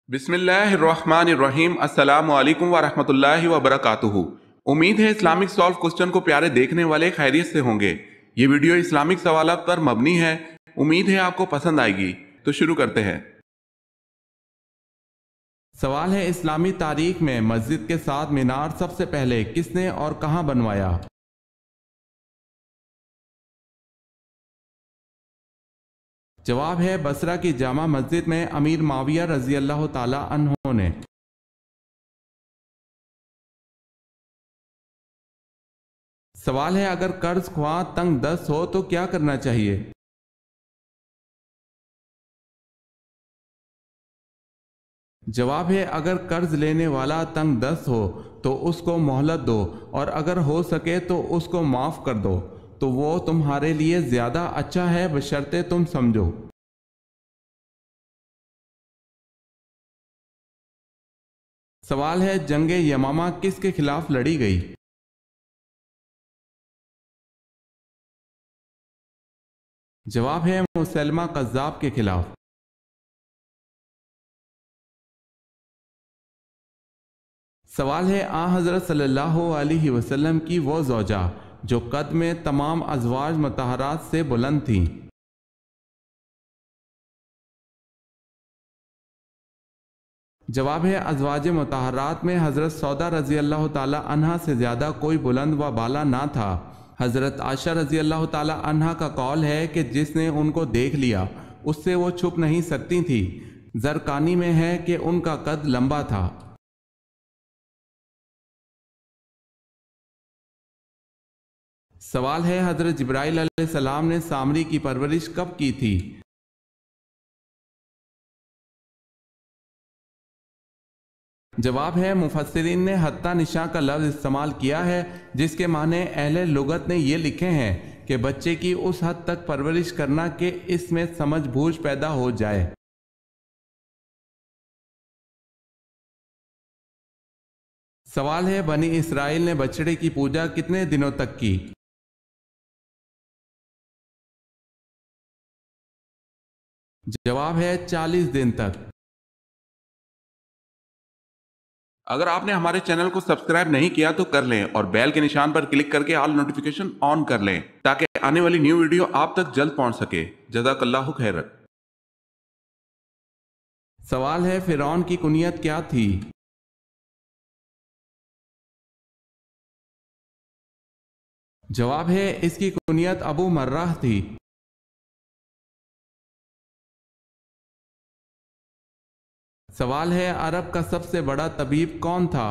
بسم اللہ الرحمن الرحیم السلام علیکم ورحمۃ اللہ وبرکاتہ۔ امید ہے اسلامک سالو کوسچن کو پیارے دیکھنے والے خیریت سے ہوں گے۔ یہ ویڈیو اسلامک سوالات پر مبنی ہے، امید ہے آپ کو پسند آئے گی۔ تو شروع کرتے ہیں۔ سوال ہے، اسلامی تاریخ میں مسجد کے ساتھ مینار سب سے پہلے کس نے اور کہاں بنوایا؟ جواب ہے بصرہ کی جامع مسجد میں امیر معاویہ رضی اللہ تعالی عنہ نے۔ سوال ہے، اگر قرض خواہ تنگ دست ہو تو کیا کرنا چاہیے؟ جواب ہے اگر قرض لینے والا تنگ دست ہو تو اس کو مہلت دو، اور اگر ہو سکے تو اس کو معاف کر دو، تو وہ تمہارے لیے زیادہ اچھا ہے بشرطے تم سمجھو۔ سوال ہے، جنگ یمامہ کس کے خلاف لڑی گئی؟ جواب ہے مسلمہ قذاب کے خلاف۔ سوال ہے، حضرت صلی اللہ علیہ وسلم کی وہ زوجہ جو قد میں تمام ازواج مطہرات سے بلند تھیں۔ جواب ہے ازواج مطہرات میں حضرت سودا رضی اللہ تعالی عنہ سے زیادہ کوئی بلند و بالا نہ تھا۔ حضرت عائشہ رضی اللہ تعالی عنہ کا قول ہے کہ جس نے ان کو دیکھ لیا اس سے وہ چھپ نہیں سکتی تھی۔ زرقانی میں ہے کہ ان کا قد لمبا تھا۔ سوال ہے، حضرت جبرائیل علیہ السلام نے سامری کی پرورش کب کی تھی؟ جواب ہے مفسرین نے حتی نشاں کا لفظ استعمال کیا ہے، جس کے معنی اہل لغت نے یہ لکھے ہیں کہ بچے کی اس حد تک پرورش کرنا کہ اس میں سمجھ بوجھ پیدا ہو جائے۔ سوال ہے، بنی اسرائیل نے بچڑے کی پوجا کتنے دنوں تک کی؟ جواب ہے 40 دن تک۔ اگر آپ نے ہمارے چینل کو سبسکرائب نہیں کیا تو کر لیں اور بیل کے نشان پر کلک کر کے آل نوٹیفیکیشن آن کر لیں تاکہ آنے والی نیو ویڈیو آپ تک جلد پہنچ سکے۔ جزاک اللہ خیر۔ سوال ہے، فرعون کی کنیت کیا تھی؟ جواب ہے اس کی کنیت ابو مرہ تھی۔ سوال ہے، عرب کا سب سے بڑا طبیب کون تھا؟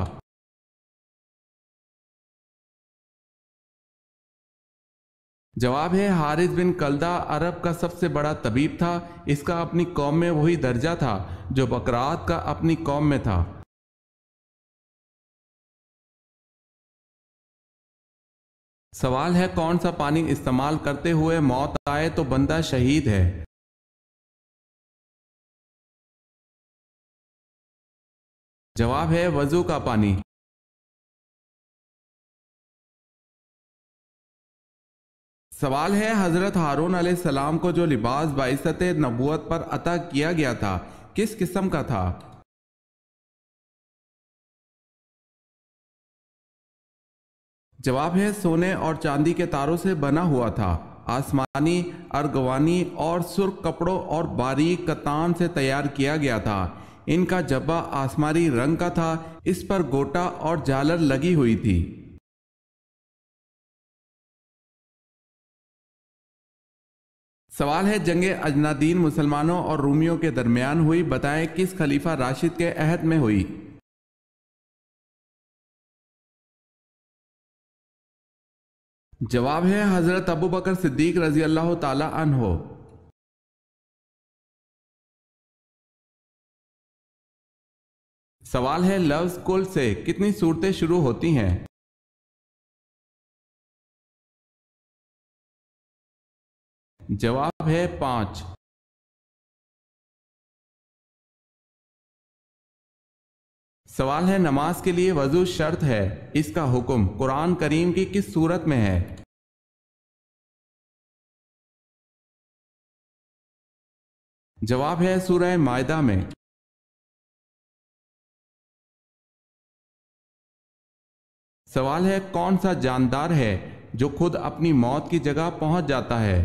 جواب ہے حارث بن کلدہ عرب کا سب سے بڑا طبیب تھا۔ اس کا اپنی قوم میں وہی درجہ تھا جو بکرات کا اپنی قوم میں تھا۔ سوال ہے، کون سا پانی استعمال کرتے ہوئے موت آئے تو بندہ شہید ہے؟ جواب ہے وضو کا پانی۔ سوال ہے، حضرت ہارون علیہ السلام کو جو لباس بعثت نبوت پر عطا کیا گیا تھا کس قسم کا تھا؟ جواب ہے سونے اور چاندی کے تاروں سے بنا ہوا تھا۔ آسمانی، ارغوانی اور سرخ کپڑوں اور باریک کتان سے تیار کیا گیا تھا۔ ان کا جبہ آسمانی رنگ کا تھا، اس پر گوٹا اور جالر لگی ہوئی تھی۔ سوال ہے، جنگ اجنادین مسلمانوں اور رومیوں کے درمیان ہوئی، بتائیں کس خلیفہ راشد کے عہد میں ہوئی؟ جواب ہے حضرت ابوبکر صدیق رضی اللہ تعالی عنہ۔ سوال ہے، لفظ کل سے کتنی صورتیں شروع ہوتی ہیں؟ جواب ہے 5۔ سوال ہے، نماز کے لیے وضو شرط ہے، اس کا حکم قرآن کریم کی کس سورت میں ہے؟ جواب ہے سورہ مائدہ میں۔ سوال ہے کون سا جاندار ہے جو خود اپنی موت کی جگہ پہنچ جاتا ہے؟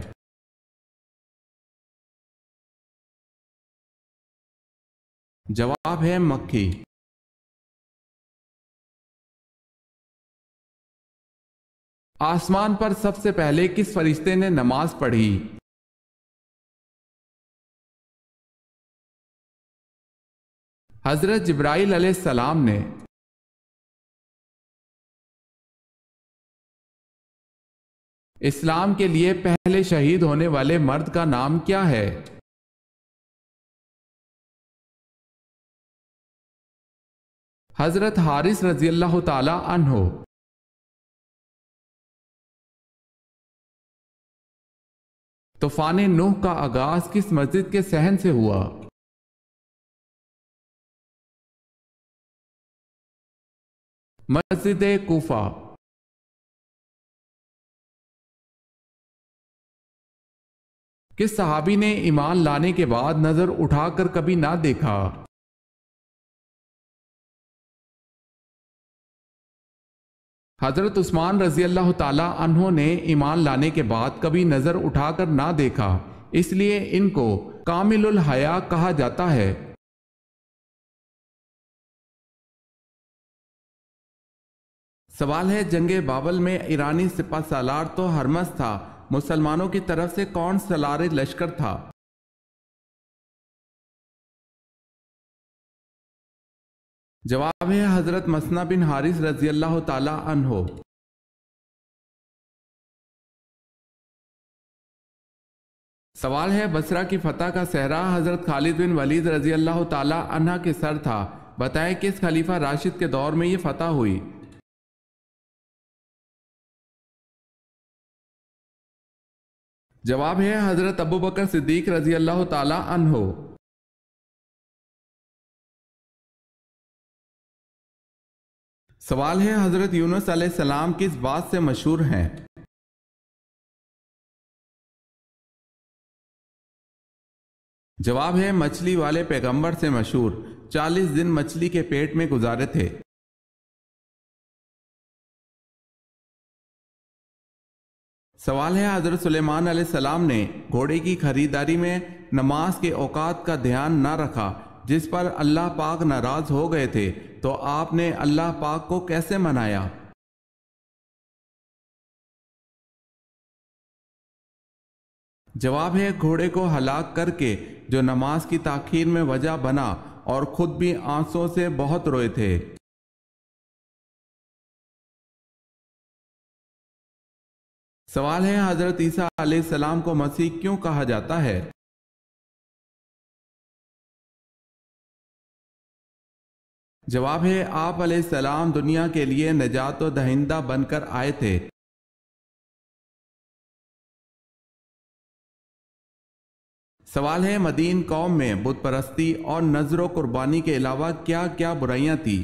جواب ہے مکھی۔ آسمان پر سب سے پہلے کس فرشتے نے نماز پڑھی؟ حضرت جبرائیل علیہ السلام نے۔ اسلام کے لیے پہلے شہید ہونے والے مرد کا نام کیا ہے؟ حضرت حارث رضی اللہ تعالی عنہ۔ طوفان نوح کا آغاز کس مسجد کے صحن سے ہوا؟ مسجد کوفہ۔ کس صحابی نے ایمان لانے کے بعد نظر اٹھا کر کبھی نہ دیکھا؟ حضرت عثمان رضی اللہ تعالی عنہ نے ایمان لانے کے بعد کبھی نظر اٹھا کر نہ دیکھا، اس لیے ان کو کامل الحیا کہا جاتا ہے۔ سوال ہے جنگ بابل میں ایرانی سپہ سالار تو ہرمز تھا، مسلمانوں کی طرف سے کون سالار لشکر تھا؟ جواب ہے حضرت مسنہ بن حارث رضی اللہ تعالی عنہ۔ سوال ہے بصرہ کی فتح کا صحرا حضرت خالد بن ولید رضی اللہ تعالی عنہ کے سر تھا، بتائیں کس خلیفہ راشد کے دور میں یہ فتح ہوئی؟ جواب ہے حضرت ابوبکر صدیق رضی اللہ تعالی عنہ۔ سوال ہے حضرت یونس علیہ السلام کس بات سے مشہور ہیں؟ جواب ہے مچھلی والے پیغمبر سے مشہور، 40 دن مچھلی کے پیٹ میں گزارے تھے۔ سوال ہے حضرت سلیمان علیہ السلام نے گھوڑے کی خریداری میں نماز کے اوقات کا دھیان نہ رکھا، جس پر اللہ پاک ناراض ہو گئے تھے، تو آپ نے اللہ پاک کو کیسے منایا؟ جواب ہے گھوڑے کو ہلاک کر کے، جو نماز کی تاخیر میں وجہ بنا اور خود بھی آنسوں سے بہت روئے تھے۔ سوال ہے حضرت عیسیٰ علیہ السلام کو مسیح کیوں کہا جاتا ہے؟ جواب ہے آپ علیہ السلام دنیا کے لیے نجات و دہندہ بن کر آئے تھے۔ سوال ہے مدین قوم میں بت پرستی اور نذر و قربانی کے علاوہ کیا کیا برائیاں تھیں؟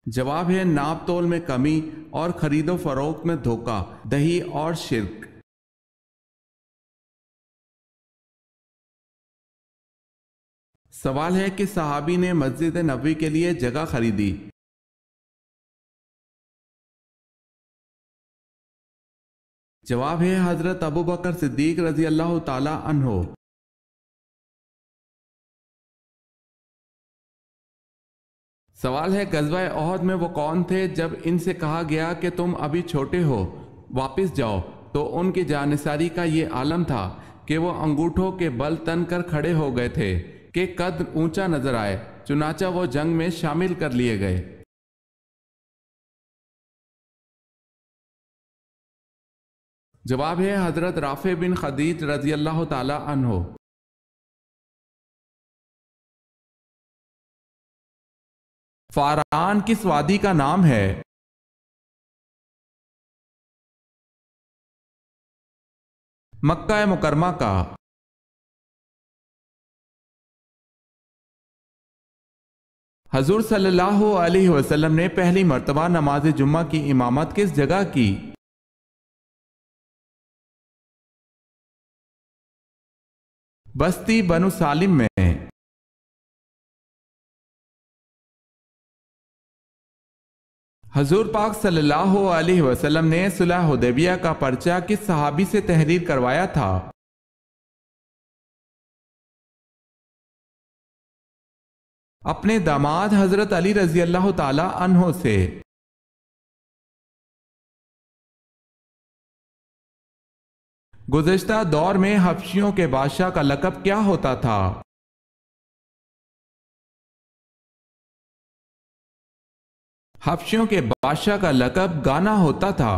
جواب ہے ناپ تول میں کمی اور خرید و فروخت میں دھوکہ دہی اور شرک۔ سوال ہے کہ صحابی نے مسجد نبوی کے لیے جگہ خریدی؟ جواب ہے حضرت ابوبکر صدیق رضی اللہ تعالی عنہ۔ سوال ہے غزوہ احد میں وہ کون تھے جب ان سے کہا گیا کہ تم ابھی چھوٹے ہو، واپس جاؤ، تو ان کی جانثاری کا یہ عالم تھا کہ وہ انگوٹھوں کے بل تن کر کھڑے ہو گئے تھے کہ قد اونچا نظر آئے، چنانچہ وہ جنگ میں شامل کر لیے گئے۔ جواب ہے حضرت رافع بن خدیج رضی اللہ تعالی عنہ۔ فاران کس وادی کا نام ہے؟ مکہ مکرمہ کا۔ حضور صلی اللہ علیہ وسلم نے پہلی مرتبہ نماز جمعہ کی امامت کس جگہ کی؟ بستی بنو سالم میں۔ حضور پاک صلی اللہ علیہ وسلم نے صلح حدیبیہ کا پرچہ کس صحابی سے تحریر کروایا تھا؟ اپنے داماد حضرت علی رضی اللہ تعالی عنہ سے۔ گزشتہ دور میں حبشیوں کے بادشاہ کا لقب کیا ہوتا تھا؟ حبشیوں کے بادشاہ کا لقب گانا ہوتا تھا۔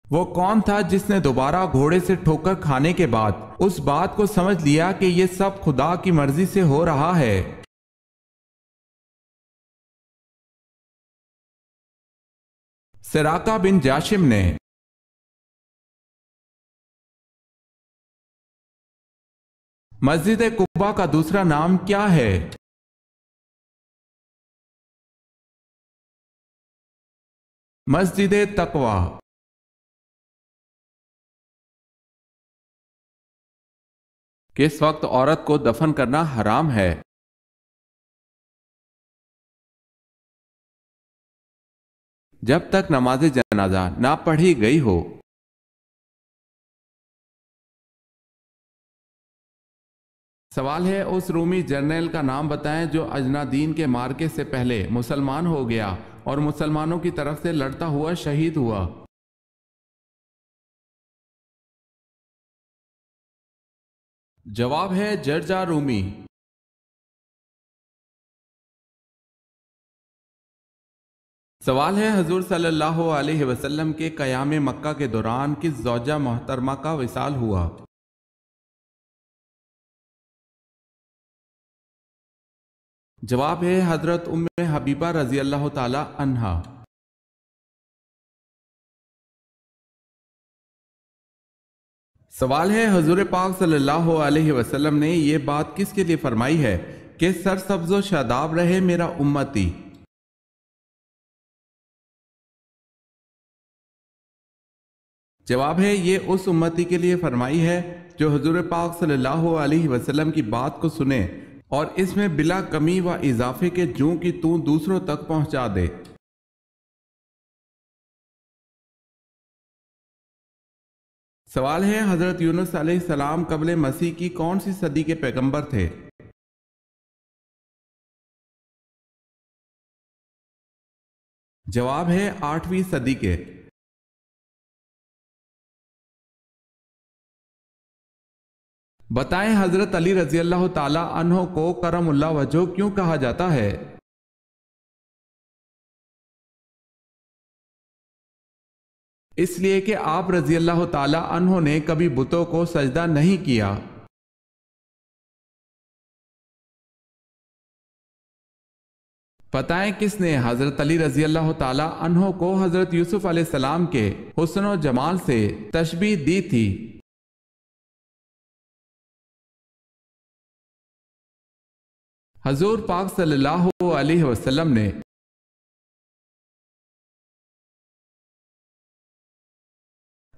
وہ کون تھا جس نے دوبارہ گھوڑے سے ٹھوکر کھانے کے بعد اس بات کو سمجھ لیا کہ یہ سب خدا کی مرضی سے ہو رہا ہے؟ سراقہ بن جاشم نے۔ مسجد قباء کا دوسرا نام کیا ہے؟ مسجد تقوی۔ کس وقت عورت کو دفن کرنا حرام ہے؟ جب تک نماز جنازہ نہ پڑھی گئی ہو۔ سوال ہے، اس رومی جرنیل کا نام بتائیں جو اجنادین کے مارکے سے پہلے مسلمان ہو گیا اور مسلمانوں کی طرف سے لڑتا ہوا شہید ہوا۔ جواب ہے جرجا رومی۔ سوال ہے، حضور صلی اللہ علیہ وسلم کے قیام مکہ کے دوران کس زوجہ محترمہ کا وصال ہوا؟ جواب ہے حضرت ام حبیبہ رضی اللہ تعالی عنہا۔ سوال ہے، حضور پاک صلی اللہ علیہ وسلم نے یہ بات کس کے لیے فرمائی ہے کہ سرسبز و شاداب رہے میرا امتی؟ جواب ہے، یہ اس امتی کے لیے فرمائی ہے جو حضور پاک صلی اللہ علیہ وسلم کی بات کو سنے اور اس میں بلا کمی و اضافے کے جوں کی توں دوسروں تک پہنچا دے۔ سوال ہے، حضرت یونس علیہ السلام قبل مسیح کی کون سی صدی کے پیغمبر تھے؟ جواب ہے 8ویں صدی کے۔ بتائیں حضرت علی رضی اللہ تعالی عنہ کو کرم اللہ وجہہ کیوں کہا جاتا ہے؟ اس لیے کہ آپ رضی اللہ تعالی عنہ نے کبھی بتوں کو سجدہ نہیں کیا۔ بتائیں کس نے حضرت علی رضی اللہ تعالی عنہ کو حضرت یوسف علیہ السلام کے حسن و جمال سے تشبیہ دی تھی؟ حضور پاک صلی اللہ علیہ وسلم نے۔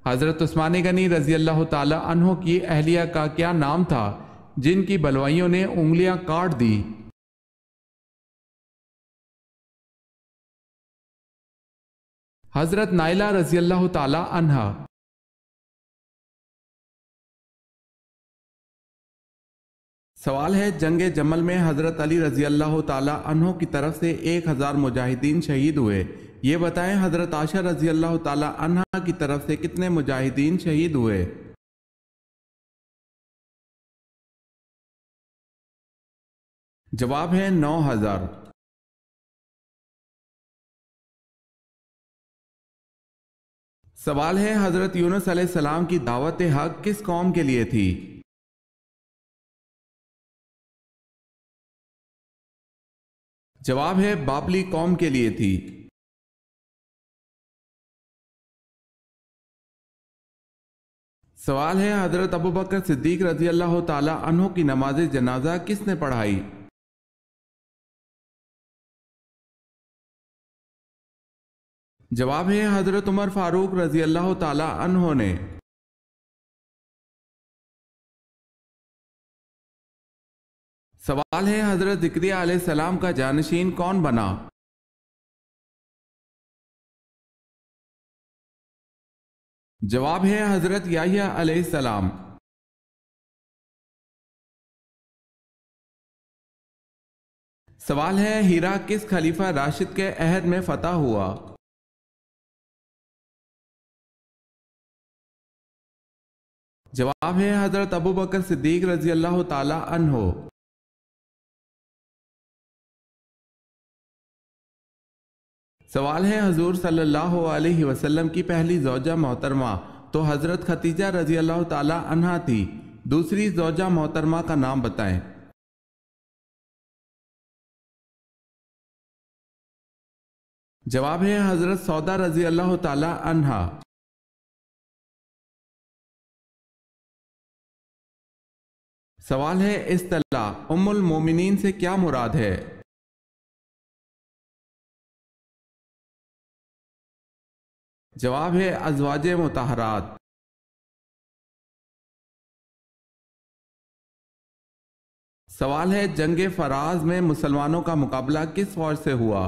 حضرت عثمان غنی رضی اللہ تعالی عنہ کی اہلیہ کا کیا نام تھا جن کی بلوائیوں نے انگلیاں کاٹ دی؟ حضرت نائلہ رضی اللہ تعالی عنہا۔ سوال ہے، جنگ جمل میں حضرت علی رضی اللہ تعالی عنہ کی طرف سے 1000 مجاہدین شہید ہوئے، یہ بتائیں حضرت عائشہ رضی اللہ تعالی عنہ کی طرف سے کتنے مجاہدین شہید ہوئے؟ جواب ہے 9000۔ سوال ہے، حضرت یونس علیہ السلام کی دعوت حق کس قوم کے لیے تھی؟ جواب ہے بابلی قوم کے لیے تھی۔ سوال ہے، حضرت ابوبکر صدیق رضی اللہ تعالی عنہ کی نماز جنازہ کس نے پڑھائی؟ جواب ہے حضرت عمر فاروق رضی اللہ تعالی عنہ نے۔ सवाल है, हजरत ज़करिया अलैहिस्सलाम का जानशीन कौन बना? जवाब है हजरत याह्या अलैहिस्सलाम। सवाल है, हीरा किस खलीफा राशिद के अहद में फतह हुआ? जवाब है हजरत अबू बकर सिद्दीक रजी अल्लाह ताला अन्हो। सवाल है, हुजूर सल्लल्लाहु अलैहि वसल्लम की पहली ज़ौजा मोहतरमा तो हजरत खतीजा रजी अल्लाह ताला अन्हा थी, दूसरी ज़ौजा मोहतरमा का नाम बताएं। जवाब है हजरत सौदा रजी अल्लाह ताला अन्हा। सवाल है, इस्तिलाह उम्मुल मोमिनीन से क्या मुराद है? जवाब है अज़वाजे मुतहरात। सवाल है, जंगे फराज में मुसलमानों का मुकाबला किस फौज से हुआ?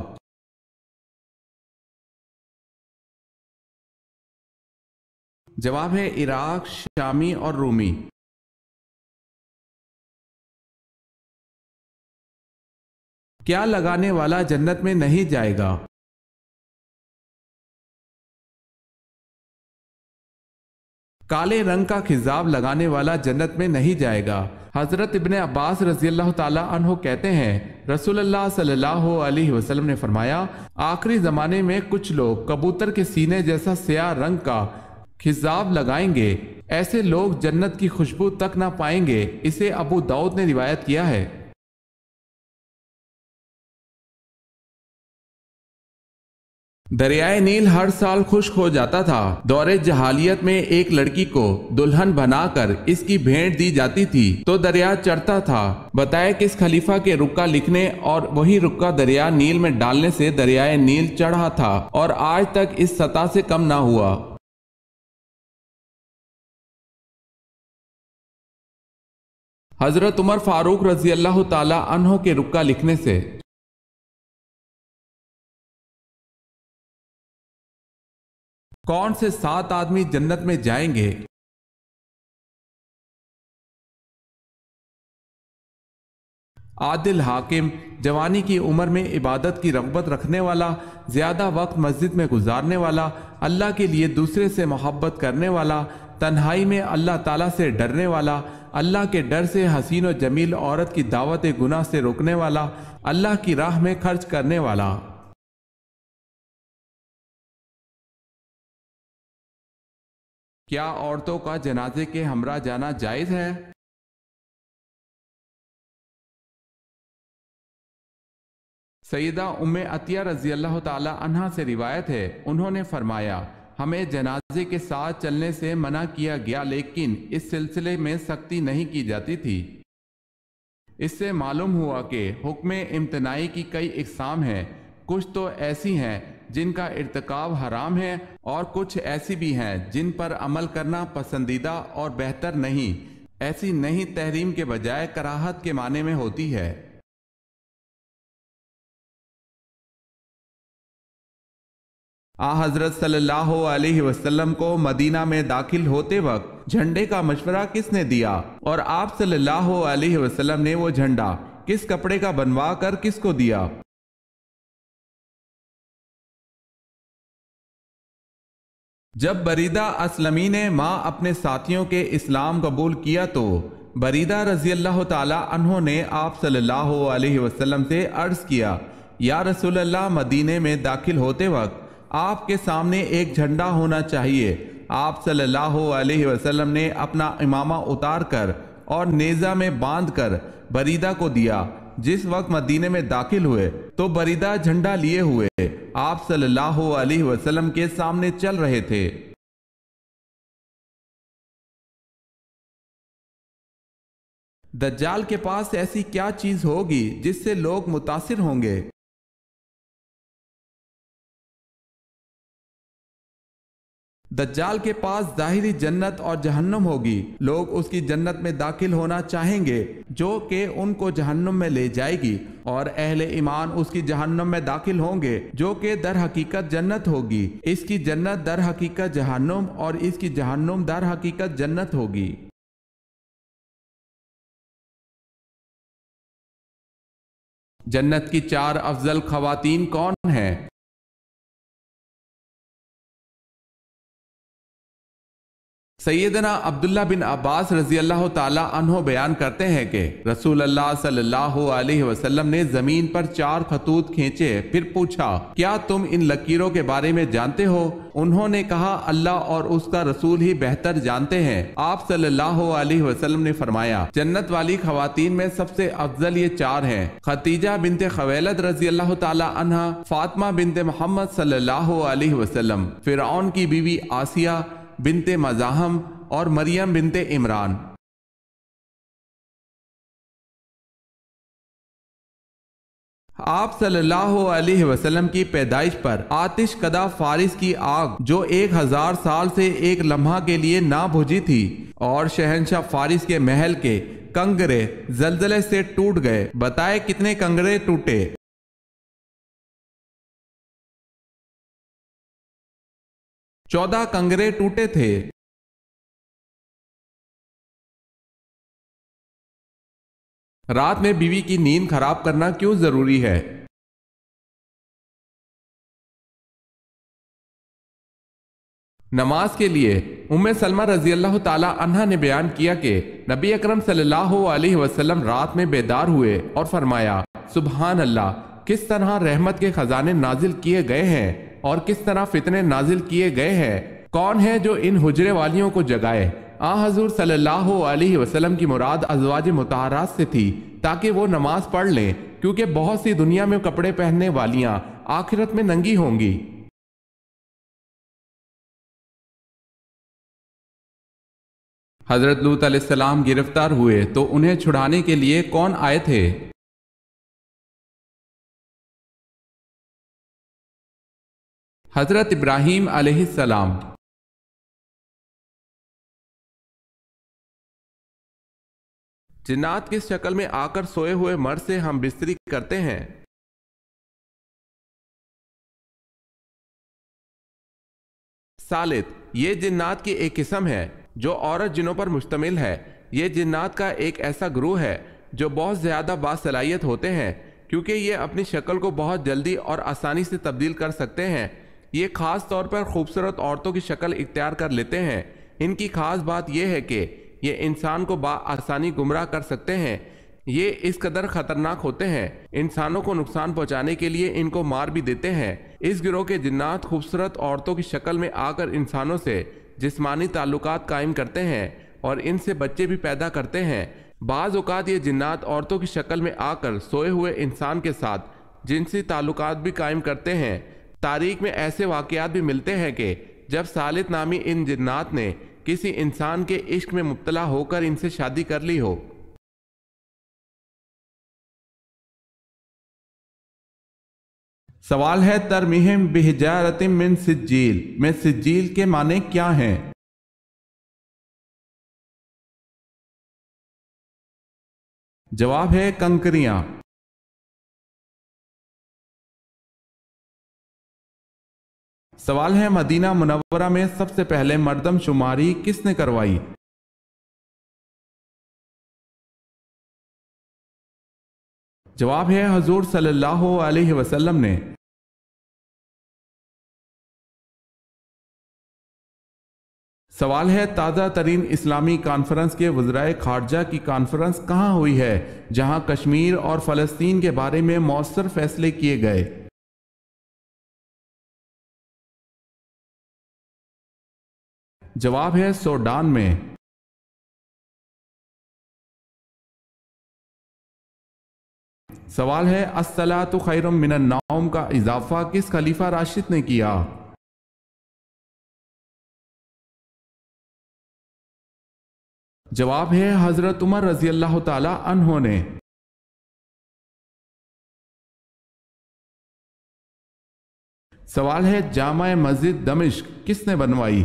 जवाब है इराक, शामी और रूमी। क्या लगाने वाला जन्नत में नहीं जाएगा? काले रंग का खिजाब लगाने वाला जन्नत में नहीं जाएगा। हजरत इब्ने अब्बास रजी अल्लाह ताला अन्हो कहते हैं, रसूलुल्लाह सल्लल्लाहु अलैहि वसल्लम ने फरमाया, आखिरी जमाने में कुछ लोग कबूतर के सीने जैसा स्याह रंग का खिजाब लगाएंगे, ऐसे लोग जन्नत की खुशबू तक ना पाएंगे। इसे अबू दाऊद ने रिवायत किया है। दरियाए नील हर साल खुश्क हो जाता था। दौरे जहालियत में एक लड़की को दुल्हन बनाकर इसकी भेंट दी जाती थी तो दरिया चढ़ता था। बताए किस खलीफा के रुक्का लिखने और वही रुक्का दरिया नील में डालने से दरियाए नील चढ़ा था और आज तक इस सतह से कम ना हुआ। हजरत उमर फारूक रजी अल्लाह ताला अन्हो के रुक्का लिखने से। कौन से 7 आदमी जन्नत में जाएंगे? आदिल हाकिम, जवानी की उम्र में इबादत की रग़बत रखने वाला, ज्यादा वक्त मस्जिद में गुजारने वाला, अल्लाह के लिए दूसरे से मोहब्बत करने वाला, तन्हाई में अल्लाह ताला से डरने वाला, अल्लाह के डर से हसीन और जमील औरत की दावत गुनाह से रोकने वाला, अल्लाह की राह में खर्च करने वाला। क्या औरतों का जनाजे के हमरा जाना जायज है? सईदा उम्मे अतिया रजी अल्लाह ताला अन्हा से रिवायत है, उन्होंने फरमाया, हमें जनाजे के साथ चलने से मना किया गया, लेकिन इस सिलसिले में सख्ती नहीं की जाती थी। इससे मालूम हुआ कि हुक्म इम्तनाई की कई इकसाम हैं। कुछ तो ऐसी हैं जिनका इर्तिकाब हराम है और कुछ ऐसी भी हैं जिन पर अमल करना पसंदीदा और बेहतर नहीं। ऐसी नहीं तहरीम के बजाय कराहत के माने में होती है। हजरत सल्लल्लाहु अलैहि वसल्लम को मदीना में दाखिल होते वक्त झंडे का मशवरा किसने दिया और आप सल्लल्लाहु अलैहि वसल्लम ने वो झंडा किस कपड़े का बनवा कर किसको दिया? जब बरीदा असलमी ने माँ अपने साथियों के इस्लाम कबूल किया तो बरीदा रजी अल्लाह ताला अन्हो ने आप सल्लल्लाहु अलैहि वसल्लम से अर्ज किया, या रसूल अल्लाह, मदीने में दाखिल होते वक्त आपके सामने एक झंडा होना चाहिए। आप सल्लल्लाहु अलैहि वसल्लम ने अपना इमामा उतार कर और नेज़ा में बांध कर बरीदा को दिया। जिस वक्त मदीने में दाखिल हुए तो बरीदा झंडा लिए हुए आप सल्लल्लाहु अलैहि वसल्लम के सामने चल रहे थे। दज्जाल के पास ऐसी क्या चीज होगी जिससे लोग मुतासिर होंगे? दज्जाल के पास ज़ाहिरी जन्नत और जहन्नुम होगी। लोग उसकी जन्नत में दाखिल होना चाहेंगे जो कि उनको जहन्नुम में ले जाएगी, और अहले ईमान उसकी जहन्नुम में दाखिल होंगे जो कि दर हकीकत जन्नत होगी। इसकी जन्नत दर हकीकत जहन्नुम और इसकी जहन्नुम दर हकीकत जन्नत होगी। जन्नत की 4 अफजल खवातीन कौन हैं? सैयदना अब्दुल्ला बिन अब्बास रजी अल्लाह ताला अन्हो बयान करते हैं कि रसूल अल्लाह सल्लल्लाहु अलैहि वसल्लम ने जमीन पर 4 खतूत खींचे, फिर पूछा, क्या तुम इन लकीरों के बारे में जानते हो? उन्होंने कहा, अल्लाह और उसका रसूल ही बेहतर जानते हैं। आप सल्लल्लाहु अलैहि वसल्लम ने फरमाया, जन्नत वाली खवातीन में सबसे अफजल ये 4 हैं: खतीजा बिनते खवैलद रजी अल्लाह ताला अन्हा, फातिमा बिनते मोहम्मद सल्लल्लाहु अलैहि वसल्लम, फिरौन की बीवी आसिया बिनते मज़ाहम और मरियम बिनते इमरान। आप सल्लल्लाहु अलैहि वसल्लम की पैदाइश पर आतिश कदा फारिस की आग जो 1000 साल से एक लम्हा के लिए ना बुझी थी, और शहंशाह फारिस के महल के कंगरे जलजले से टूट गए। बताए कितने कंगरे टूटे? 14 कंगरे टूटे थे। रात में बीवी की नींद खराब करना क्यों जरूरी है? नमाज के लिए उम्मे सलमा रजी अल्लाह ताला अन्हा ने बयान किया कि नबी अकरम सल्लल्लाहु अलैहि वसल्लम रात में बेदार हुए और फरमाया, सुबहान अल्लाह, किस तरह रहमत के खजाने नाजिल किए गए हैं और किस तरह फितने नाजिल किए गए हैं। कौन है जो इन हुजरे वालियों को जगाए? आ हजूर सल्लल्लाहु अलैहि वसल्लम की मुराद अज़वाज मुताहरात से थी ताकि वो नमाज पढ़ लें, क्योंकि बहुत सी दुनिया में कपड़े पहनने वालियां आखिरत में नंगी होंगी। हजरत लूत अलैहिस्सलाम गिरफ्तार हुए तो उन्हें छुड़ाने के लिए कौन आए थे? हजरत इब्राहीम अलैहिस्सलाम। जिन्नात किस शक्ल में आकर सोए हुए मर्द से हम बिस्तरी करते हैं? सालित, ये जिन्नात की एक किस्म है जो औरत जिनों पर मुश्तमिल है। ये जिन्नात का एक ऐसा ग्रुह है जो बहुत ज़्यादा बासलाहियत होते हैं, क्योंकि ये अपनी शक्ल को बहुत जल्दी और आसानी से तब्दील कर सकते हैं। ये ख़ास तौर पर खूबसूरत औरतों की शक्ल इख्तियार कर लेते हैं। इनकी ख़ास बात यह है कि ये इंसान को आसानी गुमराह कर सकते हैं। ये इस कदर ख़तरनाक होते हैं, इंसानों को नुकसान पहुंचाने के लिए इनको मार भी देते हैं। इस गिरोह के जिन्नात खूबसूरत औरतों की शक्ल में आकर इंसानों से जिस्मानी ताल्लुकात कायम करते हैं और इनसे बच्चे भी पैदा करते हैं। बाज़ औक़ात ये जिन्नात औरतों की शक्ल में आकर सोए हुए इंसान के साथ जिनसी ताल्लुकात भी कायम करते हैं। तारीख में ऐसे वाक़यात भी मिलते हैं कि जब सालित नामी इन जिन्नात ने किसी इंसान के इश्क में मुब्तला होकर इनसे शादी कर ली हो। सवाल है, तरमीहिम बिहिजारतिम मिन सिज्जील में सिज्जील के माने क्या हैं? जवाब है कंकरियां। सवाल है, मदीना मुनव्वरा में सबसे पहले मर्दम शुमारी किसने करवाई? जवाब है हजूर सल्लल्लाहु अलैहि वसल्लम ने। सवाल है, ताज़ा तरीन इस्लामी कॉन्फ्रेंस के वज़राए खारजा की कॉन्फ्रेंस कहाँ हुई है जहां कश्मीर और फ़लस्तीन के बारे में मौसर फैसले किए गए? जवाब है सूडान में। सवाल है, अस्सलातु खैरुम मिनन नौम का इजाफा किस खलीफा राशिद ने किया? जवाब है हजरत उमर रजी अल्लाह ताला अन्हो ने। सवाल है, जामा मस्जिद दमिश्क किसने बनवाई?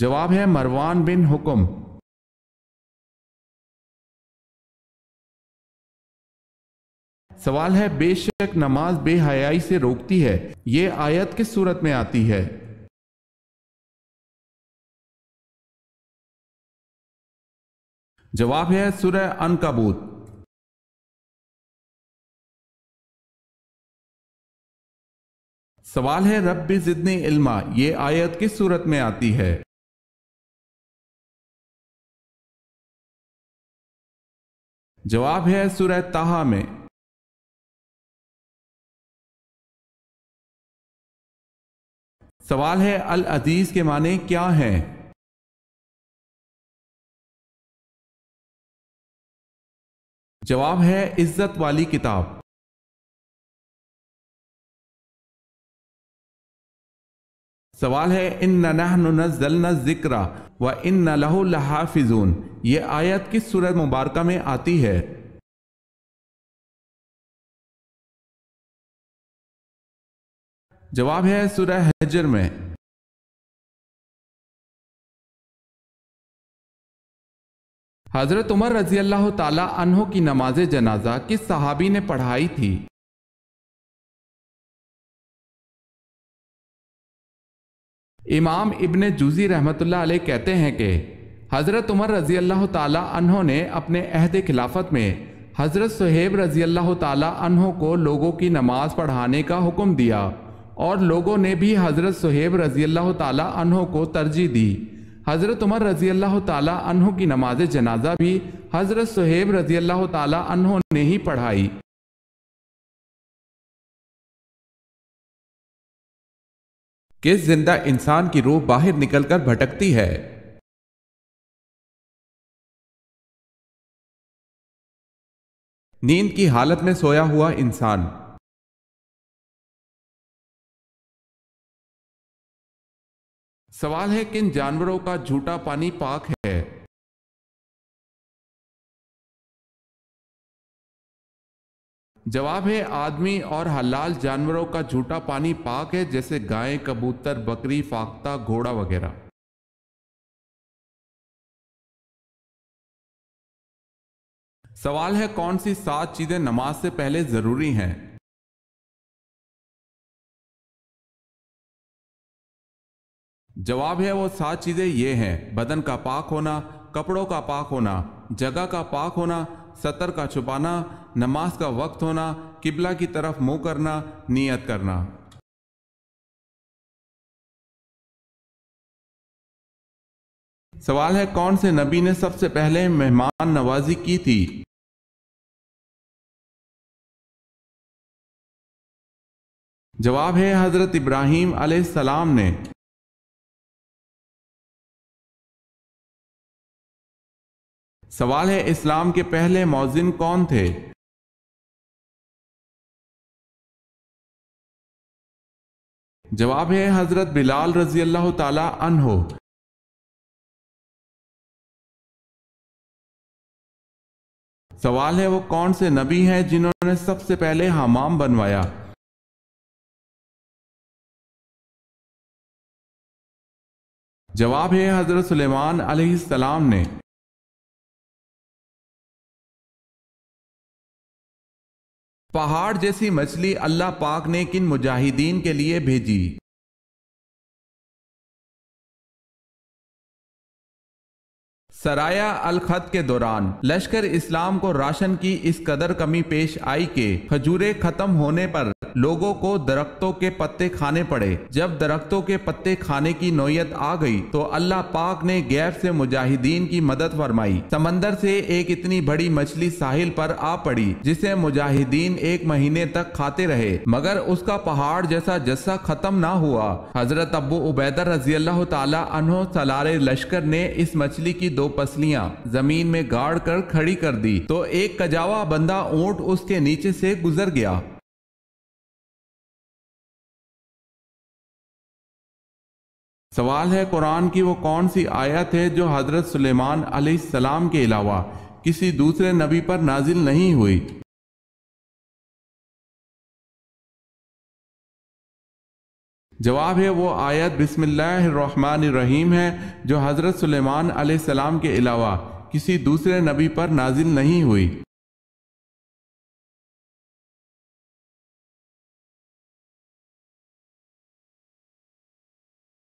जवाब है मरवान बिन हुक्म। सवाल है बेशक नमाज बेहयाई से रोकती है, ये आयत किस सूरत में आती है? जवाब है सूरह अनकबूत। सवाल है रब्बी ज़िदनी इल्मा, ये आयत किस सूरत में आती है? जवाब है सूरह ताहा में। सवाल है अल अजीज के माने क्या हैं? जवाब है इज्जत वाली किताब। सवाल है इन्ना नहनु नज़्ज़लना ज़िक्रा व इन्ना लहु लहाफ़िज़ून, ये आयत किस सूरह मुबारका में आती है? जवाब है सूरह हजर में। हजरत उमर रजी अल्लाह ताला अन्हो की नमाज जनाजा किस सहाबी ने पढ़ाई थी? इमाम इब्ने जूज़ी रहमतुल्लाह अलैह कहते हैं कि हज़रत उमर रज़ी अल्लाह ताला अन्हो ने अपने अहद खिलाफत में हज़रत सुहेब रज़ी अल्लाह ताला अन्हो को लोगों की नमाज पढ़ाने का हुक्म दिया और लोगों ने भी हज़रत सुहेब रज़ी अल्लाह ताला अन्हो को तरजीह दी। हज़रत उमर रज़ी अल्लाह ताला अन्हो की नमाज जनाजा भी हज़रत सुहेब रज़ी अल्लाह ताला अन्हो ने ही पढ़ाई। किस जिंदा इंसान की रूह बाहर निकलकर भटकती है? नींद की हालत में सोया हुआ इंसान। सवाल है किन जानवरों का झूठा पानी पाक है? जवाब है आदमी और हलाल जानवरों का झूठा पानी पाक है, जैसे गाय, कबूतर, बकरी, फाख्ता, घोड़ा वगैरह। सवाल है कौन सी 7 चीजें नमाज से पहले जरूरी हैं? जवाब है वो 7 चीजें ये हैं: बदन का पाक होना, कपड़ों का पाक होना, जगह का पाक होना, सतर का छुपाना, नमाज का वक्त होना, किबला की तरफ मुंह करना, नियत करना। सवाल है कौन से नबी ने सबसे पहले मेहमान नवाजी की थी? जवाब है हजरत इब्राहीम अलैहिस्सलाम ने। सवाल है इस्लाम के पहले मौज़िन कौन थे? जवाब है हजरत बिलाल रजी अल्लाह ताला अन्हो। सवाल है वो कौन से नबी हैं जिन्होंने सबसे पहले हमाम बनवाया? जवाब है हजरत सुलेमान अलैहिस्सलाम ने। पहाड़ जैसी मछली अल्लाह पाक ने किन मुजाहिदीन के लिए भेजी? सराया अल खत के दौरान लश्कर इस्लाम को राशन की इस कदर कमी पेश आई कि खजूरें खत्म होने पर लोगों को दरख्तों के पत्ते खाने पड़े। जब दरख्तों के पत्ते खाने की नौयत आ गई तो अल्लाह पाक ने गैब से मुजाहिदीन की मदद फरमाई। समंदर से एक इतनी बड़ी मछली साहिल पर आ पड़ी जिसे मुजाहिदीन 1 महीने तक खाते रहे, मगर उसका पहाड़ जैसा जस्सा खत्म ना हुआ। हजरत अबू उबैदा रजी अल्लाह ताला अन्हो सलारे लश्कर ने इस मछली की 2 पसलियां जमीन में गाड़ कर खड़ी कर दी तो एक कजावा बंदा ऊंट उसके नीचे से गुजर गया। सवाल है कुरान की वो कौन सी आयत है जो हजरत सुलेमान अलैहिस्सलाम के अलावा किसी दूसरे नबी पर नाजिल नहीं हुई? جواب ہے وہ آیت بسم اللہ الرحمن الرحیم ہے جو حضرت سلیمان علیہ السلام کے علاوہ کسی دوسرے نبی پر نازل نہیں ہوئی۔